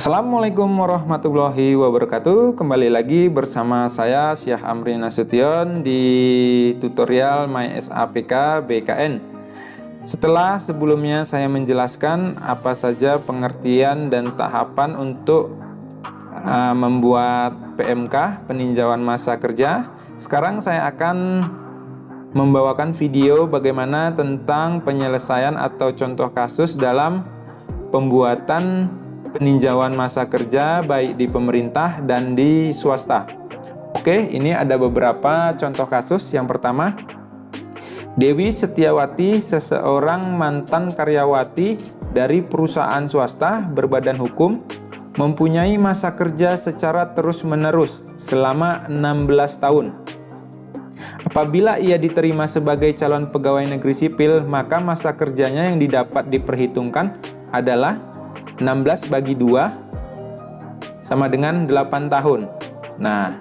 Assalamualaikum warahmatullahi wabarakatuh. Kembali lagi bersama saya Syekh Amri Nasution di tutorial MySAPK BKN. Setelah sebelumnya saya menjelaskan apa saja pengertian dan tahapan untuk membuat PMK, peninjauan masa kerja, sekarang saya akan membawakan video bagaimana tentang penyelesaian atau contoh kasus dalam pembuatan peninjauan masa kerja baik di pemerintah dan di swasta. Oke, ini ada beberapa contoh kasus. Yang pertama, Dewi Setiawati, seseorang mantan karyawati dari perusahaan swasta berbadan hukum, mempunyai masa kerja secara terus-menerus selama 16 tahun. Apabila ia diterima sebagai calon pegawai negeri sipil, maka masa kerjanya yang didapat diperhitungkan adalah 16 bagi 2 sama dengan 8 tahun. Nah,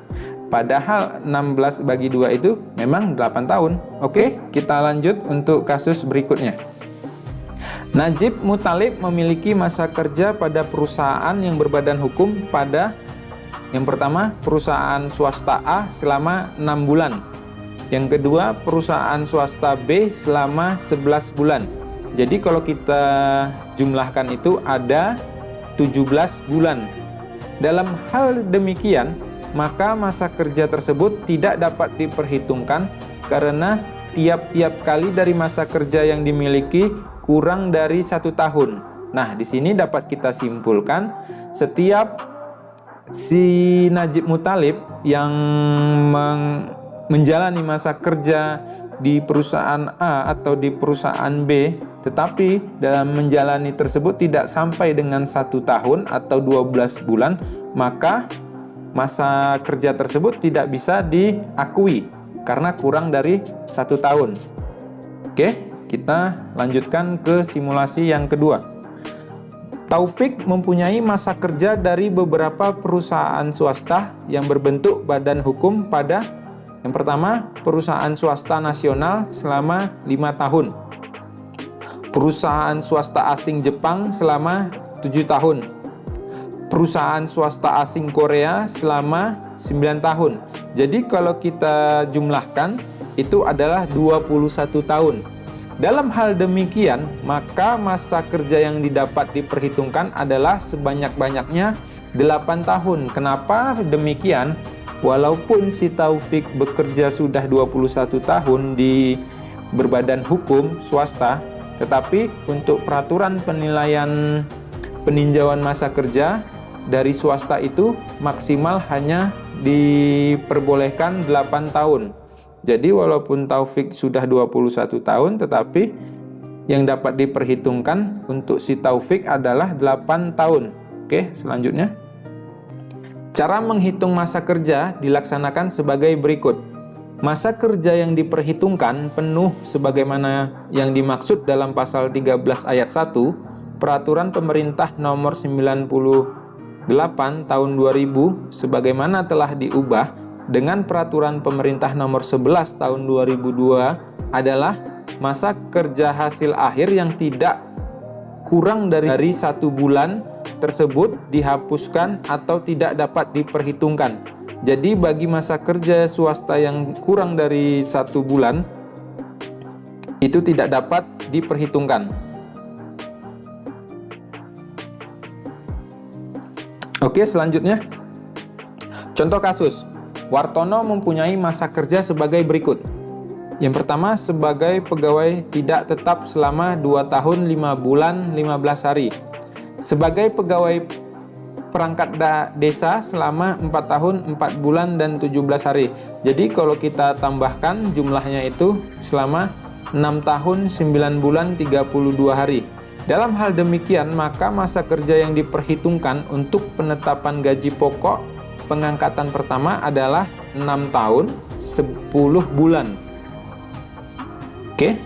padahal 16 bagi 2 itu memang 8 tahun. Oke, kita lanjut untuk kasus berikutnya. Najib Mutalib memiliki masa kerja pada perusahaan yang berbadan hukum pada yang pertama, perusahaan swasta A selama 6 bulan. Yang kedua, perusahaan swasta B selama 11 bulan. Jadi kalau kita jumlahkan itu ada 17 bulan. Dalam hal demikian, maka masa kerja tersebut tidak dapat diperhitungkan karena tiap-tiap kali dari masa kerja yang dimiliki kurang dari 1 tahun. Nah, di sini dapat kita simpulkan setiap si Najib Mutalib yang menjalani masa kerja di perusahaan A atau di perusahaan B, tetapi dalam menjalani tersebut tidak sampai dengan 1 tahun atau 12 bulan, maka masa kerja tersebut tidak bisa diakui karena kurang dari 1 tahun. Oke, kita lanjutkan ke simulasi yang kedua. Taufik mempunyai masa kerja dari beberapa perusahaan swasta yang berbentuk badan hukum pada yang pertama, perusahaan swasta nasional selama 5 tahun. Perusahaan swasta asing Jepang selama 7 tahun. Perusahaan swasta asing Korea selama 9 tahun. Jadi kalau kita jumlahkan, itu adalah 21 tahun. Dalam hal demikian, maka masa kerja yang didapat diperhitungkan adalah sebanyak-banyaknya 8 tahun. Kenapa demikian? Walaupun si Taufik bekerja sudah 21 tahun di berbadan hukum swasta, tetapi untuk peraturan penilaian peninjauan masa kerja dari swasta itu maksimal hanya diperbolehkan 8 tahun. Jadi walaupun Taufik sudah 21 tahun, tetapi yang dapat diperhitungkan untuk si Taufik adalah 8 tahun. Oke, selanjutnya. Cara menghitung masa kerja dilaksanakan sebagai berikut. Masa kerja yang diperhitungkan penuh sebagaimana yang dimaksud dalam pasal 13 ayat 1 Peraturan Pemerintah Nomor 98 Tahun 2000 sebagaimana telah diubah dengan Peraturan Pemerintah Nomor 11 Tahun 2002 adalah masa kerja hasil akhir yang tidak kurang dari 1 bulan tersebut dihapuskan atau tidak dapat diperhitungkan. Jadi bagi masa kerja swasta yang kurang dari 1 bulan itu tidak dapat diperhitungkan. Oke, selanjutnya. Contoh kasus. Wartono mempunyai masa kerja sebagai berikut. Yang pertama, sebagai pegawai tidak tetap selama 2 tahun 5 bulan 15 hari. Sebagai pegawai perangkat desa selama 4 tahun 4 bulan dan 17 hari. Jadi kalau kita tambahkan jumlahnya itu selama 6 tahun 9 bulan 32 hari. Dalam hal demikian, maka masa kerja yang diperhitungkan untuk penetapan gaji pokok pengangkatan pertama adalah 6 tahun 10 bulan. Oke.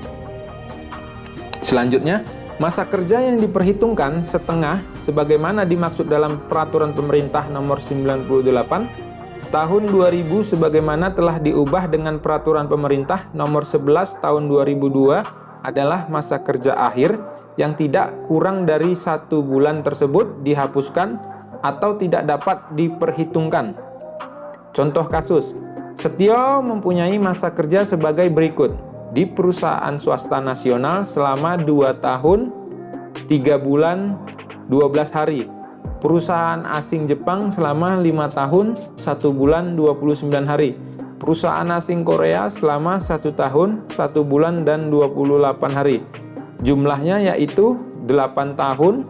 Selanjutnya, masa kerja yang diperhitungkan setengah sebagaimana dimaksud dalam Peraturan Pemerintah Nomor 98 Tahun 2000 sebagaimana telah diubah dengan Peraturan Pemerintah Nomor 11 Tahun 2002 adalah masa kerja akhir yang tidak kurang dari 1 bulan tersebut dihapuskan atau tidak dapat diperhitungkan. Contoh kasus, Setio mempunyai masa kerja sebagai berikut. Di perusahaan swasta nasional selama 2 tahun, 3 bulan, 12 hari. Perusahaan asing Jepang selama 5 tahun, 1 bulan, 29 hari. Perusahaan asing Korea selama 1 tahun, 1 bulan, dan 28 hari. Jumlahnya yaitu 8 tahun,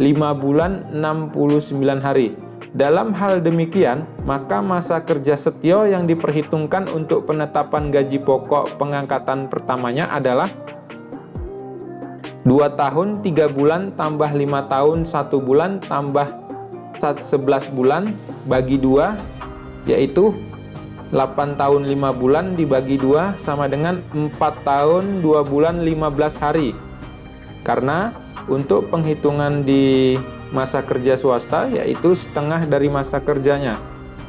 5 bulan, 69 hari. Dalam hal demikian, maka masa kerja Setio yang diperhitungkan untuk penetapan gaji pokok pengangkatan pertamanya adalah 2 tahun 3 bulan tambah 5 tahun 1 bulan tambah 11 bulan bagi 2, yaitu 8 tahun 5 bulan dibagi 2 sama dengan 4 tahun 2 bulan 15 hari. Karena untuk penghitungan di masa kerja swasta yaitu setengah dari masa kerjanya,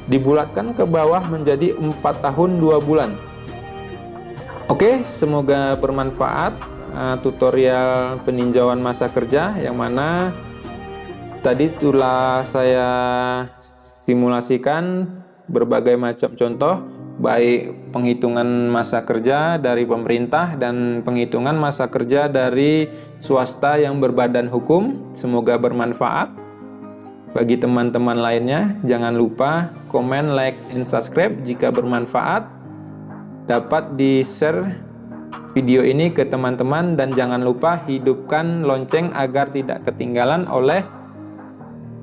dibulatkan ke bawah menjadi 4 tahun 2 bulan. Oke, semoga bermanfaat tutorial peninjauan masa kerja yang mana tadi telah saya simulasikan berbagai macam contoh, baik penghitungan masa kerja dari pemerintah dan penghitungan masa kerja dari swasta yang berbadan hukum. Semoga bermanfaat bagi teman-teman lainnya. Jangan lupa komen, like, and subscribe jika bermanfaat. Dapat di-share video ini ke teman-teman dan jangan lupa hidupkan lonceng agar tidak ketinggalan oleh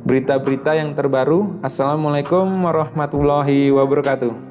berita-berita yang terbaru. Assalamualaikum warahmatullahi wabarakatuh.